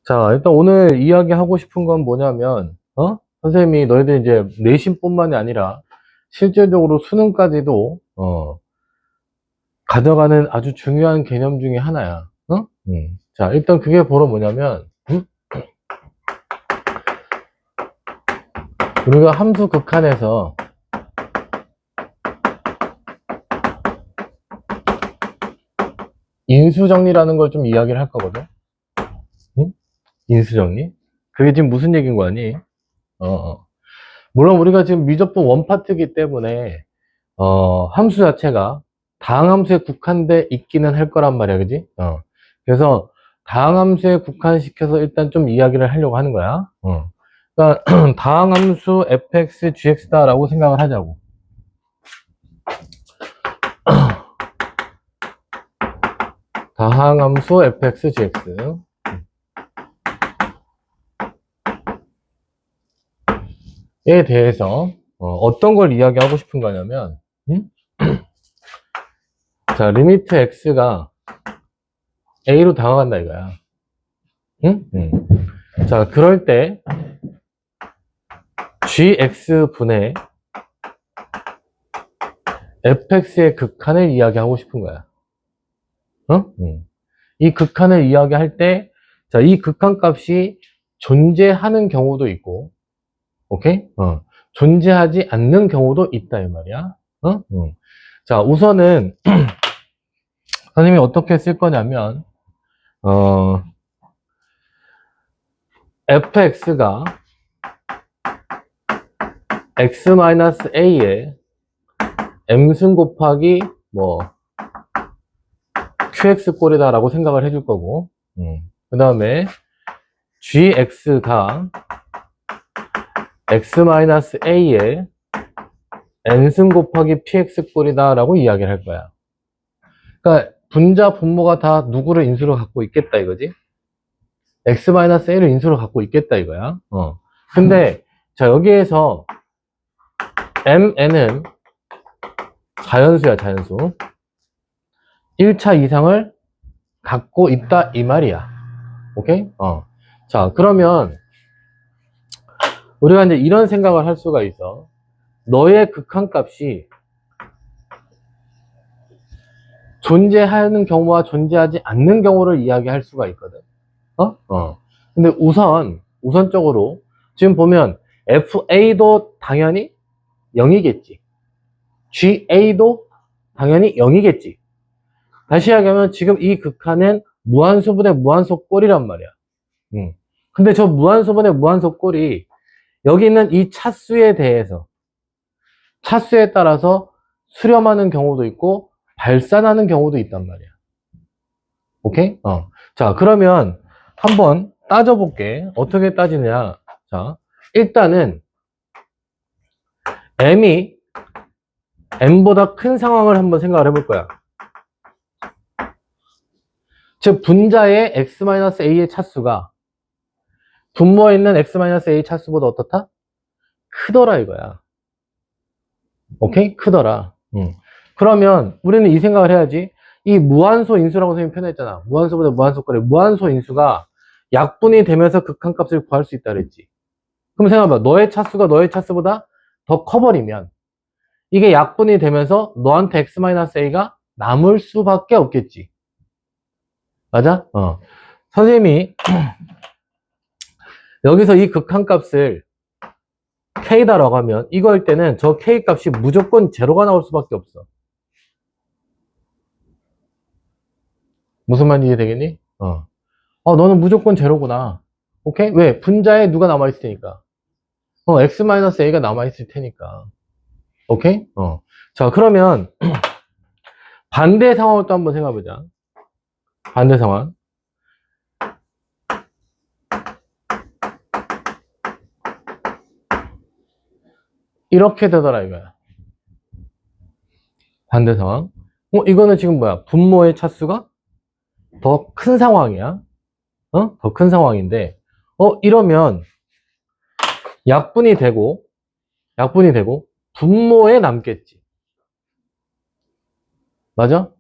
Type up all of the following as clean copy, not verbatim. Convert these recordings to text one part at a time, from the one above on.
자, 일단 오늘 이야기하고 싶은 건 뭐냐면, 선생님이 너희들 이제 내신뿐만이 아니라 실질적으로 수능까지도, 가져가는 아주 중요한 개념 중에 하나야. 자, 일단 그게 바로 뭐냐면, 우리가 함수 극한에서 인수정리라는 걸 좀 이야기를 할 거거든. 응? 인수정리? 그게 지금 무슨 얘기인 거 아니? 물론 우리가 지금 미적분 원파트이기 때문에 함수 자체가 다항함수에 국한돼 있기는 할 거란 말이야, 그지? 그래서 다항함수에 국한시켜서 일단 좀 이야기를 하려고 하는 거야. 그러니까 다항함수 fx, gx다라고 생각을 하자고. 다항함수 fx, gx. 에 대해서 어떤 걸 이야기하고 싶은 거냐면, 자, 리미트 x가 a로 다가간다 이거야. 자, 그럴 때 gx분의 fx의 극한을 이야기하고 싶은 거야. 이 극한을 이야기할 때, 자, 이 극한 값이 존재하는 경우도 있고, 오케이? 존재하지 않는 경우도 있다, 이 말이야. 자, 우선은, 선생님이 어떻게 쓸 거냐면, fx가 x-a에 m승 곱하기, qx꼴이다라고 생각을 해줄 거고, 그 다음에 gx가 x-a에 n승 곱하기 px꼴이다라고 이야기를 할 거야. 그러니까 분자 분모가 다 누구를 인수로 갖고 있겠다 이거지. x-a를 인수로 갖고 있겠다 이거야. 근데 자, 여기에서 mn은 자연수야, 자연수. 1차 이상을 갖고 있다 이 말이야. 오케이? 자, 그러면 우리가 이제 이런 생각을 할 수가 있어. 너의 극한값이 존재하는 경우와 존재하지 않는 경우를 이야기할 수가 있거든. 근데 우선적으로 지금 보면 FA도 당연히 0이겠지. GA도 당연히 0이겠지. 다시 이야기하면 지금 이 극한은 무한수분의 무한소꼴이란 말이야. 근데 저 무한수분의 무한소꼴이 여기 있는 이 차수에 대해서 차수에 따라서 수렴하는 경우도 있고 발산하는 경우도 있단 말이야. 오케이? 자, 그러면 한번 따져볼게. 어떻게 따지느냐. 자, 일단은 m이 n보다 큰 상황을 한번 생각을 해볼 거야. 즉 분자의 x-a의 차수가 분모에 있는 x-a 차수보다 어떻다? 크더라 이거야. 오케이? 크더라. 그러면 우리는 이 생각을 해야지. 이 무한소 인수라고 선생님이 표현했잖아. 무한소보다 무한소거리. 무한소 인수가 약분이 되면서 극한값을 구할 수 있다 그랬지. 그럼 생각해봐. 너의 차수가 너의 차수보다 더 커버리면 이게 약분이 되면서 너한테 x-a가 남을 수밖에 없겠지. 맞아? 선생님이 여기서 이 극한값을 k다라고 하면 이거일 때는 저 k 값이 무조건 제로가 나올 수밖에 없어. 무슨 말인지 이해되겠니? 너는 무조건 제로구나. 오케이? 왜? 분자에 누가 남아있을 테니까. x-a가 남아있을 테니까. 오케이? 자, 그러면 반대 상황을 또 한번 생각해보자. 반대 상황. 이렇게 되더라 이거야. 반대 상황. 이거는 지금 뭐야? 분모의 차수가 더 큰 상황이야. 더 큰 상황인데, 이러면 약분이 되고, 분모에 남겠지. 맞아?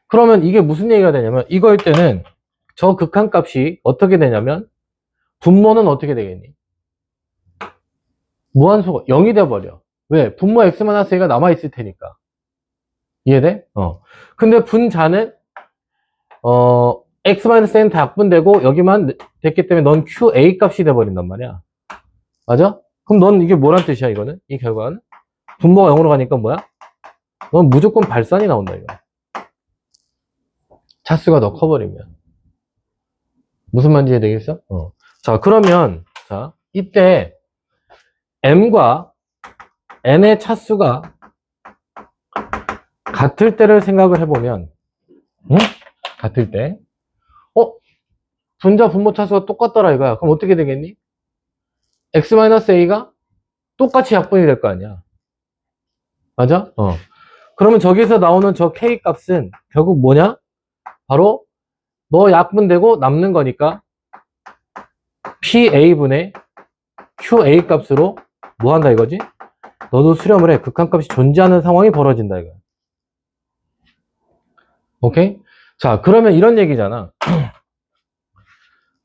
그러면 이게 무슨 얘기가 되냐면, 이거일 때는, 저 극한값이 어떻게 되냐면 분모는 어떻게 되겠니? 무한소가 0이 돼버려. 왜? 분모 x-a가 남아있을 테니까. 이해돼? 근데 분자는 x-a는 다 약분되고 여기만 됐기 때문에 넌 qa 값이 돼버린단 말이야. 맞아? 그럼 넌 이게 뭐란 뜻이야, 이거는? 이 결과는? 분모가 0으로 가니까 뭐야? 넌 무조건 발산이 나온다, 이거. 차수가 더 커버리면. 무슨 말인지 이해되겠어? 자, 그러면, 자, 이때 m과 n의 차수가 같을 때를 생각을 해보면, 응? 같을 때. 분자 분모 차수가 똑같더라, 이거야. 그럼 어떻게 되겠니? x-a가 똑같이 약분이 될 거 아니야. 맞아? 그러면 저기서 나오는 저 k 값은 결국 뭐냐? 바로 너 약분되고 남는 거니까 PA분의 QA 값으로 뭐 한다 이거지? 너도 수렴을 해. 극한값이 존재하는 상황이 벌어진다 이거야. 오케이? 자, 그러면 이런 얘기잖아.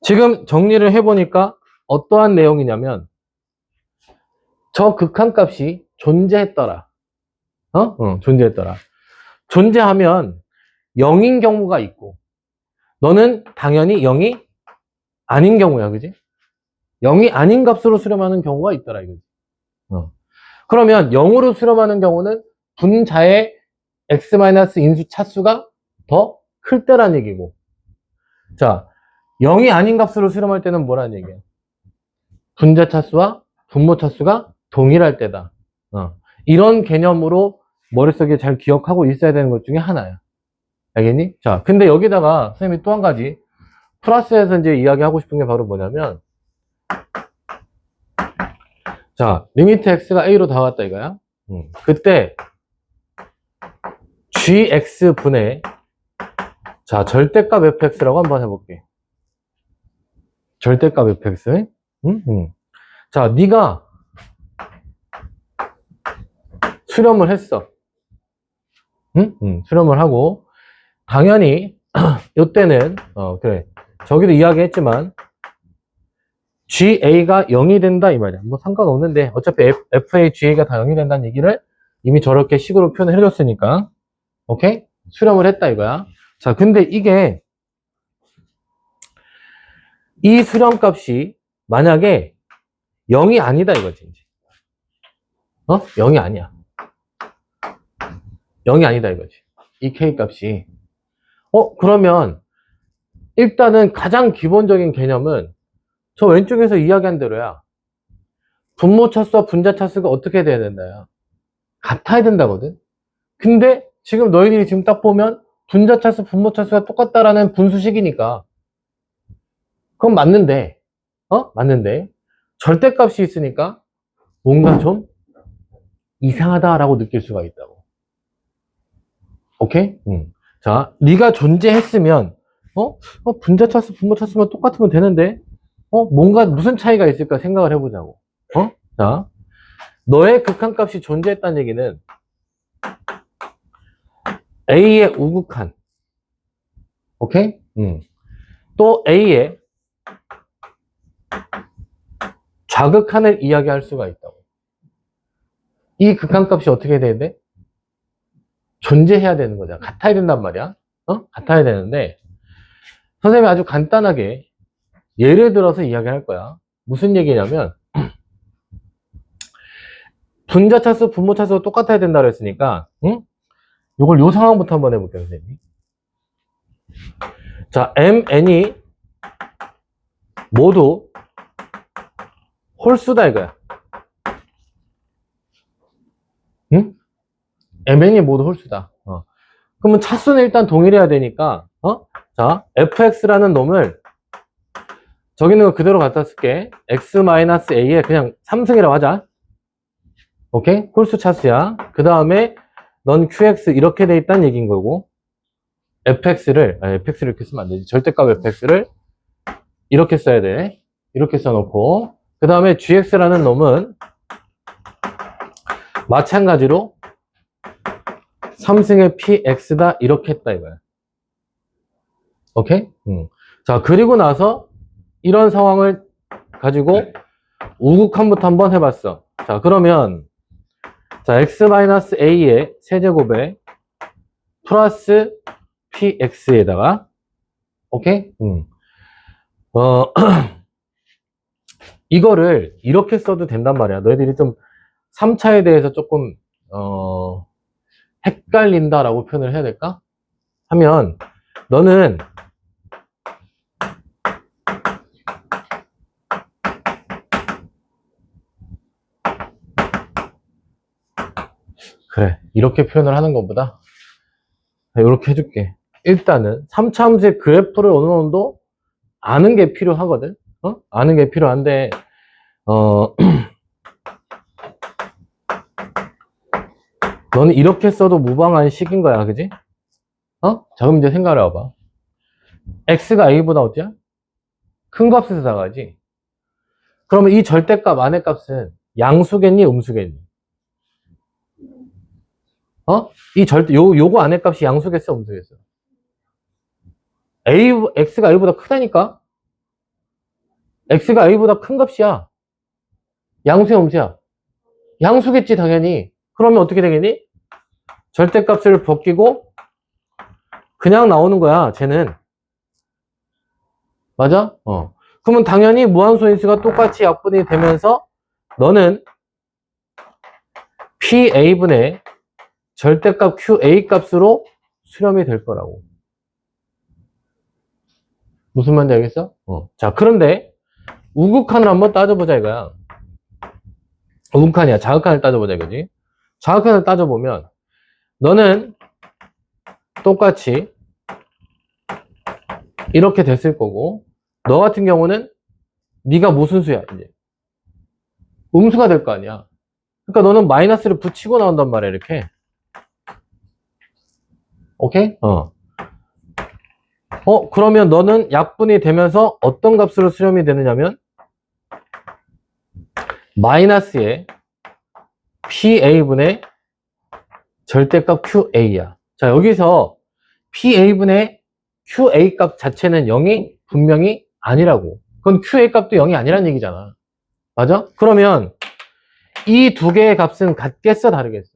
지금 정리를 해보니까 어떠한 내용이냐면 저 극한값이 존재했더라. 존재했더라. 존재하면 0인 경우가 있고 너는 당연히 0이 아닌 경우야. 그지? 0이 아닌 값으로 수렴하는 경우가 있더라 이거지. 그러면 0으로 수렴하는 경우는 분자의 x-인수 차수가 더 클 때란 얘기고, 자, 0이 아닌 값으로 수렴할 때는 뭐라는 얘기야? 분자 차수와 분모 차수가 동일할 때다. 이런 개념으로 머릿속에 잘 기억하고 있어야 되는 것 중에 하나야. 알겠니? 자, 근데 여기다가 선생님이 또 한 가지 플러스에서 이제 이야기하고 싶은 게 바로 뭐냐면, 자, 리미트 x가 a로 다가왔다 이거야. 그때 gx분의 자, 절대값 fx라고 한번 해볼게. 절대값 fx. 자, 네가 수렴을 했어. 수렴을 하고 당연히 이때는 그래. 저기도 이야기했지만 GA가 0이 된다 이 말이야. 뭐 상관없는데 어차피 FA, GA가 다 0이 된다는 얘기를 이미 저렇게 식으로 표현을 해줬으니까 오케이? 수렴을 했다 이거야. 자, 근데 이게 이 수렴값이 만약에 0이 아니다 이거지. 0이 아니야. 0이 아니다 이거지. 이 K값이. 그러면 일단은 가장 기본적인 개념은 저 왼쪽에서 이야기한 대로야. 분모 차수와 분자 차수가 어떻게 돼야 된다야? 같아야 된다거든. 근데 지금 너희들이 지금 딱 보면 분자 차수, 분모 차수가 똑같다라는 분수식이니까 그건 맞는데, 맞는데 절대값이 있으니까 뭔가 좀 이상하다라고 느낄 수가 있다고. 오케이? 자, 네가 존재했으면 분자 차수, 분모 차수만 똑같으면 되는데 뭔가 무슨 차이가 있을까 생각을 해보자고. 자, 너의 극한값이 존재했다는 얘기는 A의 우극한, 오케이? 또 A의 좌극한을 이야기할 수가 있다고. 이 극한값이 어떻게 돼야 돼? 존재해야 되는 거잖아. 같아야 된단 말이야. 같아야 되는데 선생님이 아주 간단하게 예를 들어서 이야기할 거야. 무슨 얘기냐면 분자 차수, 분모 차수가 똑같아야 된다고 했으니까 이걸 요 상황부터 한번 해볼게요, 선생님. 자, M, N이 모두 홀수다 이거야. 응? M, N이 모두 홀수다. 그러면 차수는 일단 동일해야 되니까 자, fx라는 놈을 저기 있는 거 그대로 갖다 쓸게. x-a에 그냥 3승이라고 하자. 오케이? 홀수 차수야. 그 다음에 넌 qx 이렇게 돼 있다는 얘기인 거고 fx를 이렇게 쓰면 안 되지. 절대값 fx를 이렇게 써야 돼. 이렇게 써놓고 그 다음에 gx라는 놈은 마찬가지로 3승의 px다 이렇게 했다 이거야. 오케이? 자, 그리고 나서 이런 상황을 가지고 우극한부터 한번 해봤어. 자, 그러면 자, x-a의 세제곱에 플러스 px에다가 오케이? 이거를 이렇게 써도 된단 말이야. 너희들이 좀 3차에 대해서 조금 헷갈린다라고 표현을 해야 될까? 하면 너는 그래, 이렇게 표현을 하는 것보다 이렇게 해줄게. 일단은 3차 함수의 그래프를 어느 정도 아는 게 필요하거든. 아는 게 필요한데 너는 이렇게 써도 무방한 식인 거야, 그지? 자, 그럼 이제 생각을 해봐. x가 a보다 어때야? 큰 값에서 나가지. 그러면 이 절대값 안의 값은 양수겠니, 음수겠니? 요거 안의 값이 양수겠어, 음수겠어? x가 a보다 크다니까? x가 a보다 큰 값이야. 양수야, 음수야? 양수겠지, 당연히. 그러면 어떻게 되겠니? 절대값을 벗기고 그냥 나오는 거야, 쟤는. 맞아? 그러면 당연히 무한소인수가 똑같이 약분이 되면서 너는 PA분의 절대값 QA 값으로 수렴이 될 거라고. 무슨 말인지 알겠어? 자, 그런데 우극한을 한번 따져보자 이거야. 우극한이야. 자극한을 따져보자 이거지. 자극한을 따져보면 너는 똑같이 이렇게 됐을 거고 너 같은 경우는 네가 무슨 수야 이제 음수가 될 거 아니야. 그러니까 너는 마이너스를 붙이고 나온단 말이야 이렇게. 오케이? 그러면 너는 약분이 되면서 어떤 값으로 수렴이 되느냐면 마이너스의 PA분의 절대값 QA야. 자, 여기서 PA분의 QA 값 자체는 0이 분명히 아니라고. 그건 QA 값도 0이 아니란 얘기잖아. 맞아? 그러면 이 두 개의 값은 같겠어, 다르겠어?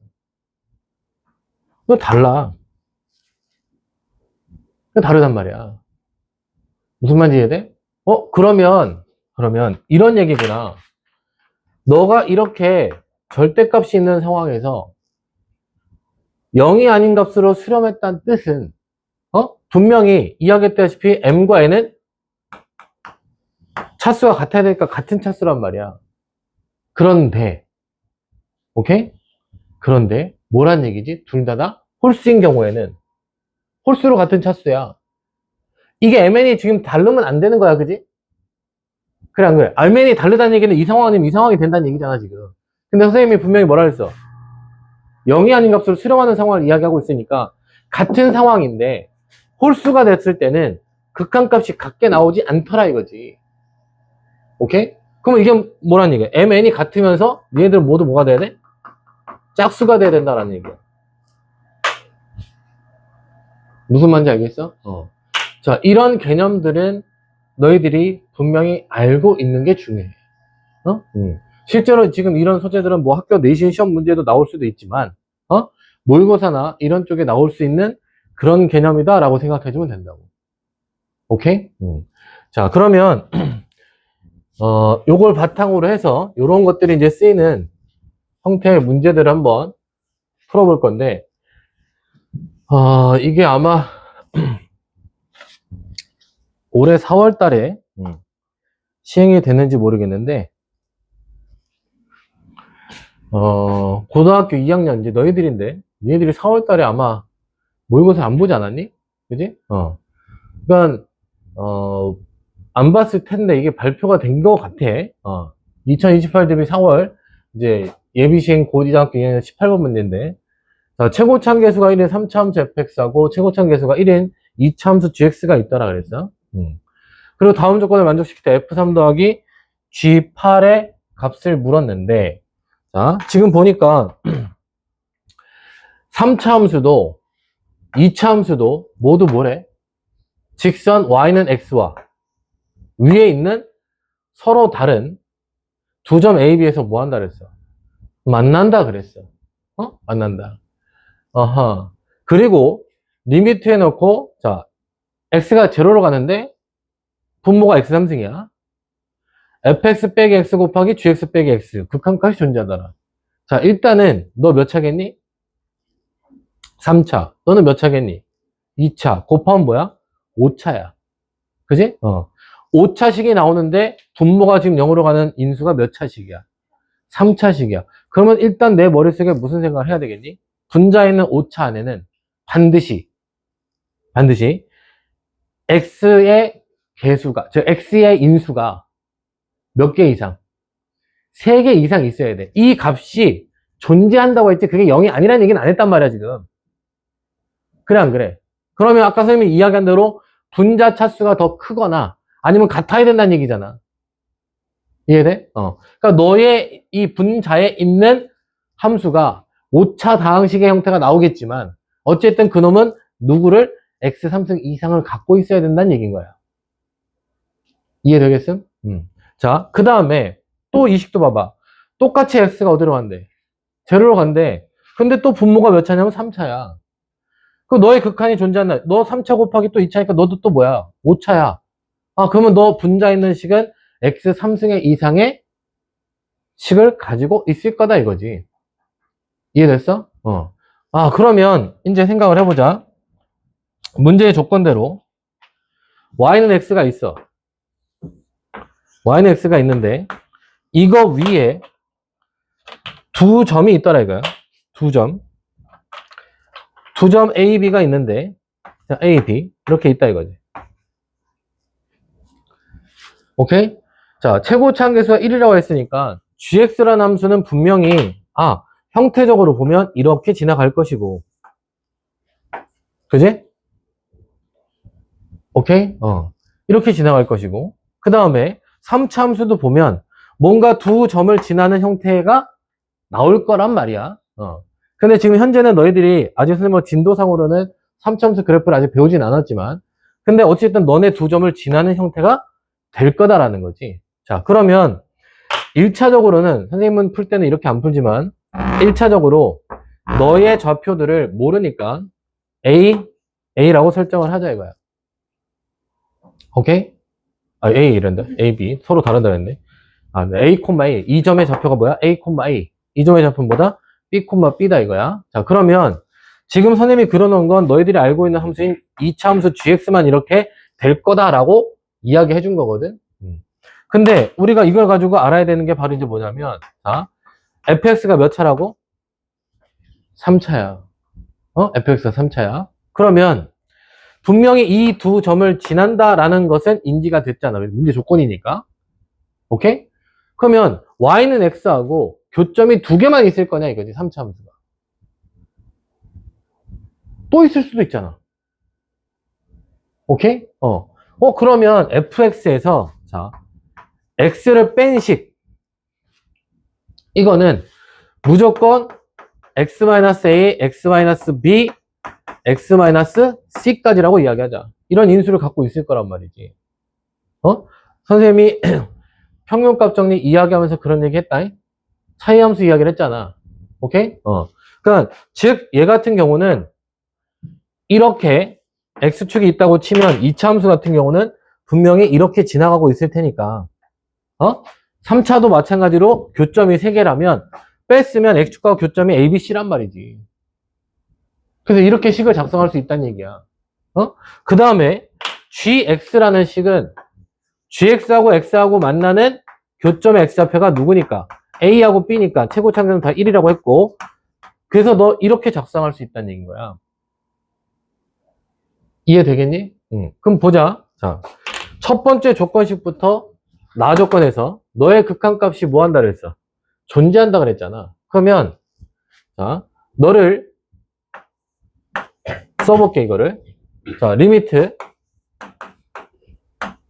이거 달라. 이거 다르단 말이야. 무슨 말인지 이해돼? 그러면 이런 얘기구나. 너가 이렇게 절대값이 있는 상황에서 0이 아닌 값으로 수렴했다는 뜻은 분명히 이야기했다시피 m과 n은 차수가 같아야 되니까 같은 차수란 말이야. 그런데 오케이? 그런데 뭐란 얘기지? 둘 다 홀수인 경우에는 홀수로 같은 차수야. 이게 mn이 지금 다르면 안 되는 거야, 그지? 그래, 안 그래? mn이 다르다는 얘기는 이 상황 아니면 이 상황이 된다는 얘기잖아, 지금. 근데 선생님이 분명히 뭐라 그랬어? 0이 아닌 값으로 수렴하는 상황을 이야기하고 있으니까 같은 상황인데 홀수가 됐을 때는 극한값이 같게 나오지 않더라 이거지. 오케이? 그러면 이게 뭐란 얘기야? mn이 같으면서 얘네들은 모두 뭐가 돼야 돼? 짝수가 돼야 된다라는 얘기야. 무슨 말인지 알겠어? 자, 이런 개념들은 너희들이 분명히 알고 있는 게 중요해. 실제로 지금 이런 소재들은 뭐 학교 내신 시험 문제도 나올 수도 있지만, 모의고사나 이런 쪽에 나올 수 있는 그런 개념이다라고 생각해주면 된다고. 오케이? 자, 그러면, 요걸 바탕으로 해서, 요런 것들이 이제 쓰이는 형태의 문제들을 한번 풀어볼 건데, 이게 아마, 올해 4월 달에, 시행이 되는지 모르겠는데, 고등학교 2학년, 이제 너희들인데, 너희들이 4월 달에 아마 모의고사 안 보지 않았니? 그지? 그러니까, 안 봤을 텐데 이게 발표가 된 것 같아. 2028 대비 4월, 이제 예비시행 고등학교 2학년 18번 문제인데, 자, 최고참 계수가 1인 3차함수 fx하고 최고참 계수가 1인 2차함수 gx가 있더라 그랬어. 그리고 다음 조건을 만족시킬 때 f3 더하기 g8의 값을 물었는데, 자, 지금 보니까 3차 함수도 2차 함수도 모두 뭐래? 직선 y는 x와 위에 있는 서로 다른 두 점 A, B에서 뭐 한다 그랬어? 만난다 그랬어. 만난다. 어허. 그리고 리미트 해놓고, 자, x가 제로로 가는데 분모가 x3승이야. fx 빼기 x 곱하기 gx 빼기 x. 극한값이 존재하더라. 자, 일단은 너 몇 차겠니? 3차. 너는 몇 차겠니? 2차. 곱하면 뭐야? 5차야. 그지? 5차식이 나오는데 분모가 지금 0으로 가는 인수가 몇 차식이야? 3차식이야. 그러면 일단 내 머릿속에 무슨 생각을 해야 되겠니? 분자에 있는 5차 안에는 반드시 x의 개수가, 즉 x의 인수가 몇 개 이상? 3개 이상 있어야 돼. 이 값이 존재한다고 했지 그게 0이 아니라는 얘기는 안 했단 말이야 지금. 그래 안 그래? 그러면 아까 선생님이 이야기한 대로 분자 차수가 더 크거나 아니면 같아야 된다는 얘기잖아. 이해돼? 그러니까 너의 이 분자에 있는 함수가 5차 다항식의 형태가 나오겠지만 어쨌든 그놈은 누구를 x3승 이상을 갖고 있어야 된다는 얘기인 거야. 이해되겠음? 자, 그 다음에 또 이 식도 봐봐. 똑같이 x가 어디로 간대? 제로로 간대. 근데 또 분모가 몇 차냐면 3차야. 그 너의 극한이 존재한다. 너 3차 곱하기 또 2차니까 너도 또 뭐야? 5차야. 그러면 너 분자에 있는 식은 x3승의 이상의 식을 가지고 있을 거다 이거지. 이해됐어? 그러면 이제 생각을 해보자. 문제의 조건대로 y는 x가 있어. y는 x가 있는데 이거 위에 두 점이 있더라 이거야. 두 점 A, B가 있는데 자, A, B 이렇게 있다 이거지. 오케이? 자, 최고차 한계수가 1이라고 했으니까 gx라는 함수는 분명히 형태적으로 보면 이렇게 지나갈 것이고 그지? 오케이? 이렇게 지나갈 것이고 그 다음에 3차 함수도 보면 뭔가 두 점을 지나는 형태가 나올 거란 말이야. 근데 지금 현재는 너희들이 아직 선생님 진도상으로는 3차 함수 그래프를 아직 배우진 않았지만 근데 어쨌든 너네 두 점을 지나는 형태가 될 거다라는 거지. 자, 그러면 1차적으로는 선생님은 풀 때는 이렇게 안 풀지만 1차적으로 너의 좌표들을 모르니까 A라고 설정을 하자 이거야. 오케이? A 이런다. A, B. 서로 다르다 했네. A, A. 이 점의 좌표가 뭐야? A, A. 이 점의 좌표는 뭐다? B, B다 이거야. 자, 그러면 지금 선생님이 그려놓은 건 너희들이 알고 있는 함수인 2차 함수 gx만 이렇게 될 거다라고 이야기해 준 거거든. 근데 우리가 이걸 가지고 알아야 되는 게 바로 이제 뭐냐면, 자, fx가 몇 차라고? 3차야. fx가 3차야. 그러면 분명히 이 두 점을 지난다라는 것은 인지가 됐잖아. 문제 조건이니까. 오케이? 그러면 y는 x하고 교점이 두 개만 있을 거냐 이거지. 3차 함수가. 또 있을 수도 있잖아. 오케이? 그러면 fx에서 자, x를 뺀 식. 이거는 무조건 x-a, x-b, x-c까지라고 이야기하자. 이런 인수를 갖고 있을 거란 말이지. 선생님이 평균값 정리 이야기하면서 그런 얘기 했다. 차이함수 이야기를 했잖아. 오케이? 그러니까 즉 얘 같은 경우는 이렇게 x축이 있다고 치면 2차 함수 같은 경우는 분명히 이렇게 지나가고 있을 테니까 3차도 마찬가지로 교점이 3개라면 뺐으면 x축과 교점이 a, b, c란 말이지. 그래서 이렇게 식을 작성할 수 있다는 얘기야. 그 다음에 gx라는 식은 gx하고 x하고 만나는 교점의 x좌표가 누구니까? a하고 b니까 최고차항계는 다 1이라고 했고 그래서 너 이렇게 작성할 수 있다는 얘기인 거야. 이해되겠니? 그럼 보자. 자, 첫 번째 조건식부터 나 조건에서 너의 극한값이 뭐 한다 그랬어? 존재한다 그랬잖아. 그러면 자, 너를 써볼게 이거를. 자, 리미트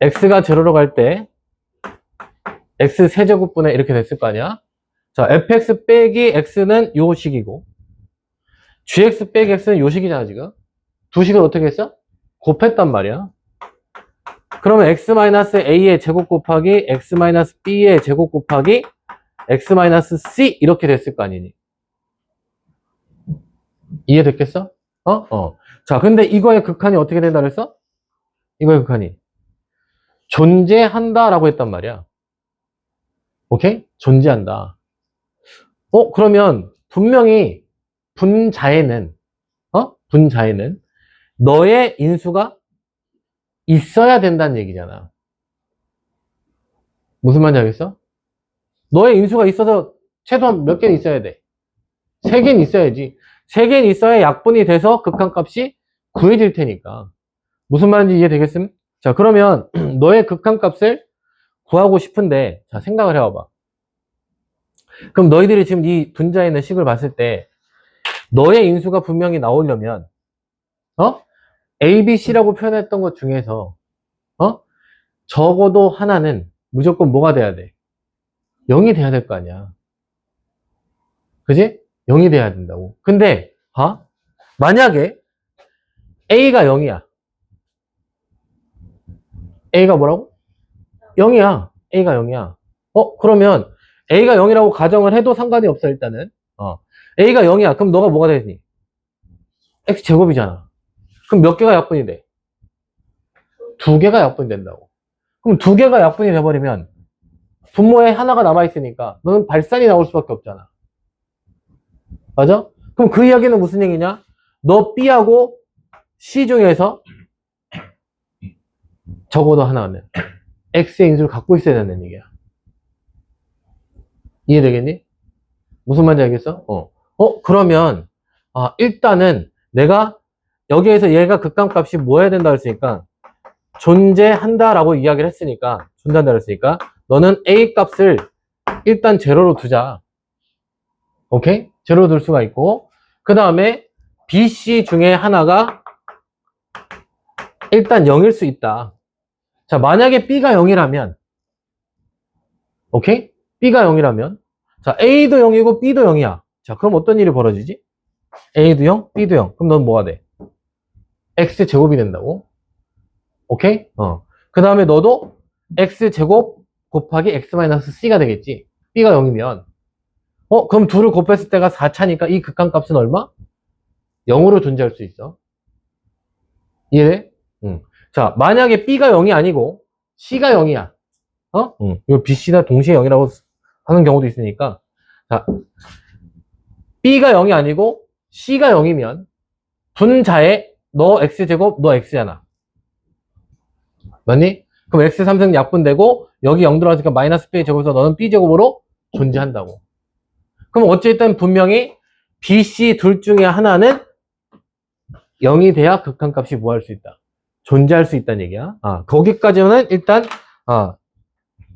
x가 제로로 갈 때 x 세제곱분의 이렇게 됐을 거 아니야? 자, fx 빼기 x는 요 식이고 gx 빼기 x는 요 식이잖아 지금. 두 식을 어떻게 했어? 곱했단 말이야. 그러면 x-a의 제곱 곱하기 x-b의 제곱 곱하기 x-c 이렇게 됐을 거 아니니? 이해됐겠어? 자, 근데 이거의 극한이 어떻게 된다 그랬어? 이거의 극한이 존재한다라고 했단 말이야. 오케이? 존재한다. 그러면 분명히 분자에는 너의 인수가 있어야 된다는 얘기잖아. 무슨 말인지 알겠어? 너의 인수가 있어서 최소한 몇 개는 있어야 돼? 3개는 있어야지. 3개는 있어야 약분이 돼서 극한값이 구해질 테니까. 무슨 말인지 이해되겠음? 자, 그러면 너의 극한값을 구하고 싶은데, 자, 생각을 해봐봐. 그럼 너희들이 지금 이 분자에 있는 식을 봤을 때 너의 인수가 분명히 나오려면 A, B, C라고 표현했던 것 중에서 적어도 하나는 무조건 뭐가 돼야 돼? 0이 돼야 될 거 아니야. 그지? 0이 돼야 된다고. 근데 만약에 A가 0이야. A가 뭐라고? 0이야. A가 0이야. 그러면 A가 0이라고 가정을 해도 상관이 없어, 일단은. A가 0이야. 그럼 너가 뭐가 되니? X제곱이잖아. 그럼 몇 개가 약분이 돼? 2개가 약분이 된다고. 그럼 2개가 약분이 돼버리면 분모에 하나가 남아있으니까 너는 발산이 나올 수밖에 없잖아. 맞아? 그럼 그 이야기는 무슨 얘기냐? 너 B하고 C 중에서 적어도 하나는 X의 인수를 갖고 있어야 된다는 얘기야. 이해되겠니? 무슨 말인지 알겠어? 그러면 일단은 내가 여기에서 얘가 극한값이 뭐 해야 된다 했으니까 존재한다라고 이야기를 했으니까 존재한다 했으니까 너는 A 값을 일단 제로로 두자. 오케이? 제로로 둘 수가 있고 그 다음에 B, C 중에 하나가 일단 0일 수 있다. 자, 만약에 B가 0이라면 오케이? B가 0이라면 자, A도 0이고 B도 0이야. 자, 그럼 어떤 일이 벌어지지? A도 0, B도 0. 그럼 넌 뭐가 돼? X제곱이 된다고. 오케이? 그 다음에 너도 X제곱 곱하기 X-C가 되겠지. B가 0이면. 그럼 둘을 곱했을 때가 4차니까 이 극한값은 얼마? 0으로 존재할 수 있어. 이해돼? 자, 만약에 B가 0이 아니고 C가 0이야. 이거 B, C가 동시에 0이라고 하는 경우도 있으니까. 자, B가 0이 아니고 C가 0이면 분자에 너 X제곱, 너 X잖아. 맞니? 그럼 X 3승 약분되고 여기 0 들어가니까 마이너스 B의 제곱에서 너는 B제곱으로 존재한다고. 그럼 어쨌든 분명히 B, C 둘 중에 하나는 0이 돼야 극한값이 뭐 할 수 있다? 존재할 수 있다는 얘기야. 거기까지는 일단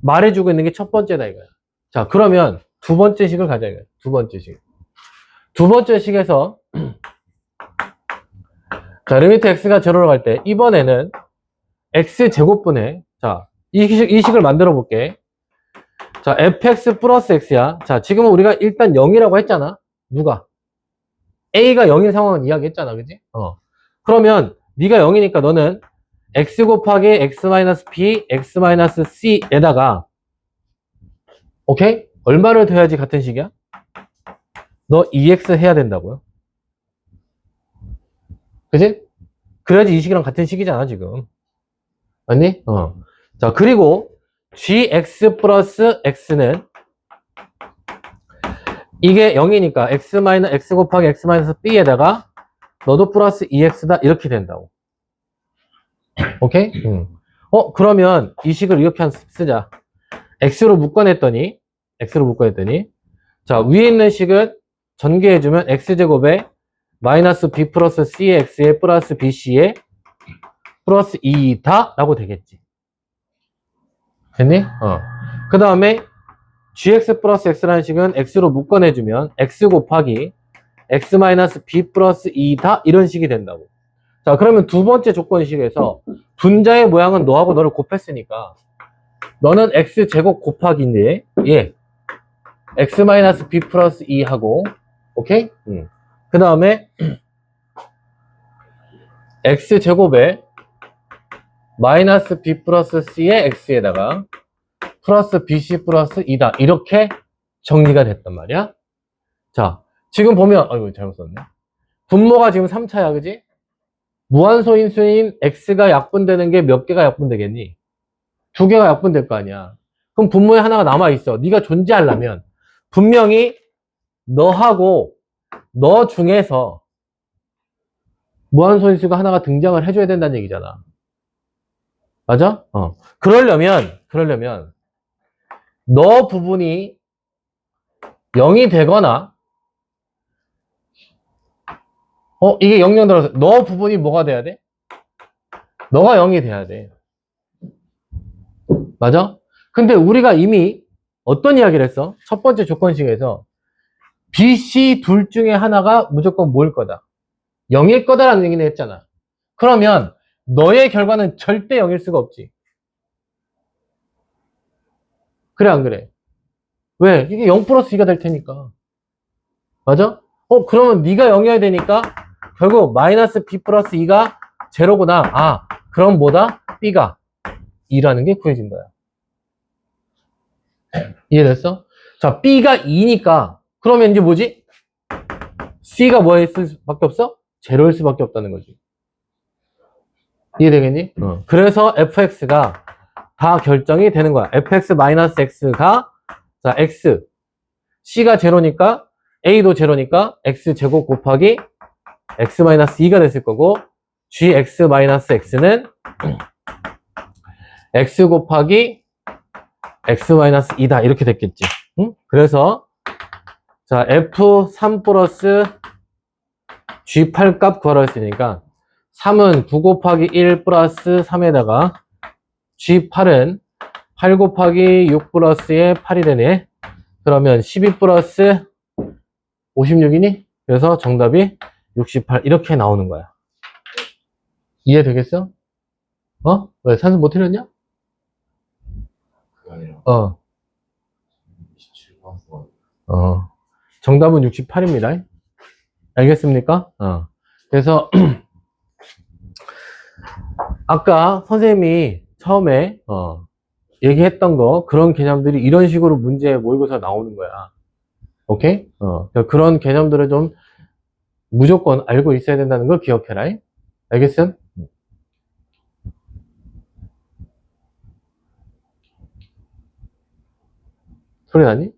말해주고 있는 게 첫 번째다 이거야. 자, 그러면 두 번째 식을 가자 이거야. 두 번째 식. 두 번째 식에서 자, 리미트 x가 제로로 갈 때 이번에는 x제곱분의 자, 이 식을 만들어 볼게. 자, fx 플러스 x야. 자, 지금은 우리가 일단 0이라고 했잖아. 누가? a가 0인 상황은 이야기했잖아. 그지? 그러면 네가 0이니까 너는 x 곱하기 x-b, x-c에다가 오케이? 얼마를 더해야지 같은 식이야? 너 2x 해야 된다고요. 그지? 그래야지 이 식이랑 같은 식이잖아, 지금. 맞니? 자, 그리고 gx 플러스 x는 이게 0이니까 x 곱하기 x-b에다가 너도 플러스 2x다 이렇게 된다고. 오케이? 그러면 이 식을 이렇게 쓰자. x로 묶어냈더니 자, 위에 있는 식은 전개해주면 x제곱에 마이너스 b 플러스 c의 x에 플러스 bc에 플러스 2다 라고 되겠지. 됐니? 그 다음에 gx 플러스 x라는 식은 x로 묶어내주면 x 곱하기 x 마이너스 b 플러스 2다 이런 식이 된다고. 자, 그러면 두 번째 조건식에서 분자의 모양은 너하고 너를 곱했으니까 너는 x제곱 곱하기인데 x 마이너스 b 플러스 2하고 오케이? 그 다음에 x제곱에 마이너스 b 플러스 c의 x에다가 플러스 bc 플러스 2다. 이렇게 정리가 됐단 말이야. 자, 지금 보면, 아이고, 잘못 썼네. 분모가 지금 3차야, 그지? 무한소인수인 x가 약분되는 게 몇 개가 약분되겠니? 2개가 약분될 거 아니야. 그럼 분모에 하나가 남아있어. 네가 존재하려면 분명히 너하고 너 중에서 무한소인수가 하나가 등장을 해줘야 된다는 얘기잖아. 맞아? 그러려면 너 부분이 0이 되거나 이게 0 들어서 너 부분이 뭐가 돼야 돼? 너가 0이 돼야 돼. 맞아? 근데 우리가 이미 어떤 이야기를 했어? 첫 번째 조건식에서 B, C 둘 중에 하나가 무조건 뭐일 거다? 0일 거다라는 얘기는 했잖아. 그러면 너의 결과는 절대 0일 수가 없지. 그래 안 그래? 왜? 이게 0 플러스 2가 될 테니까. 맞아? 그러면 네가 0이어야 되니까 결국 마이너스 B 플러스 2가 제로구나. 아, 그럼 뭐다? B가 2라는 게 구해진 거야. 이해됐어? 자, B가 2니까 그러면 이제 뭐지? C가 뭐일 수밖에 없어? 제로일 수밖에 없다는 거지. 이해되겠니? 그래서 fx가 다 결정이 되는 거야. fx-x가 자, x c가 제로니까 a도 제로니까 x제곱 곱하기 x-2가 됐을 거고 gx-x는 x 곱하기 x-2다 이렇게 됐겠지. 응? 그래서 자 f3 플러스 g8 값 구하라 했으니까 3은 9 곱하기 1 플러스 3에다가 G8은 8 곱하기 6 플러스에 8이 되네. 그러면 12 플러스 56이니? 그래서 정답이 68 이렇게 나오는 거야. 이해되겠어? 왜 산수 못 틀렸냐? 그게 아니라 어. 27번 정답은 68입니다. 알겠습니까? 그래서 아까 선생님이 처음에 얘기했던 거 그런 개념들이 이런 식으로 문제 모의고사 나오는 거야. 오케이? 그런 개념들을 좀 무조건 알고 있어야 된다는 걸 기억해라. 알겠음? 소리 나니?